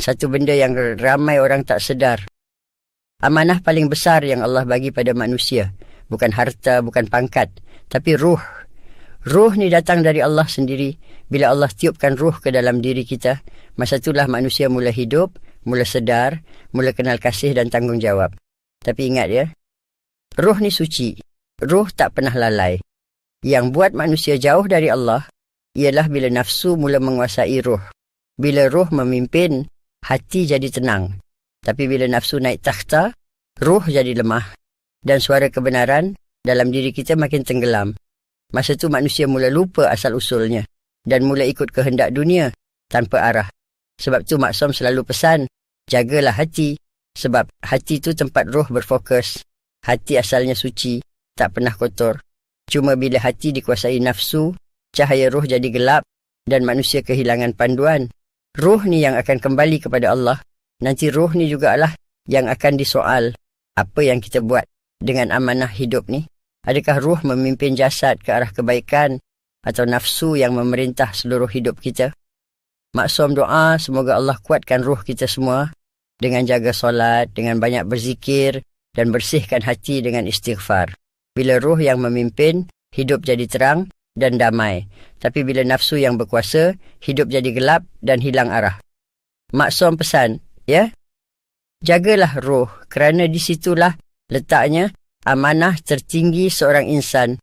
satu benda yang ramai orang tak sedar. Amanah paling besar yang Allah bagi pada manusia, bukan harta, bukan pangkat, tapi ruh. Ruh ni datang dari Allah sendiri. Bila Allah tiupkan ruh ke dalam diri kita, masa itulah manusia mula hidup, mula sedar, mula kenal kasih dan tanggungjawab. Tapi ingat ya, ruh ni suci. Ruh tak pernah lalai. Yang buat manusia jauh dari Allah ialah bila nafsu mula menguasai ruh. Bila ruh memimpin, hati jadi tenang. Tapi bila nafsu naik takhta, ruh jadi lemah. Dan suara kebenaran dalam diri kita makin tenggelam. Masa tu manusia mula lupa asal-usulnya dan mula ikut kehendak dunia tanpa arah. Sebab tu Maksum selalu pesan, jagalah hati. Sebab hati tu tempat roh berfokus. Hati asalnya suci, tak pernah kotor. Cuma bila hati dikuasai nafsu, cahaya roh jadi gelap dan manusia kehilangan panduan. Roh ni yang akan kembali kepada Allah. Nanti roh ni jugalah yang akan disoal. Apa yang kita buat dengan amanah hidup ni? Adakah roh memimpin jasad ke arah kebaikan atau nafsu yang memerintah seluruh hidup kita? Maksum doa semoga Allah kuatkan roh kita semua dengan jaga solat, dengan banyak berzikir dan bersihkan hati dengan istighfar. Bila roh yang memimpin, hidup jadi terang dan damai. Tapi bila nafsu yang berkuasa, hidup jadi gelap dan hilang arah. Maksum pesan, ya, jagalah roh kerana di situlah letaknya amanah tertinggi seorang insan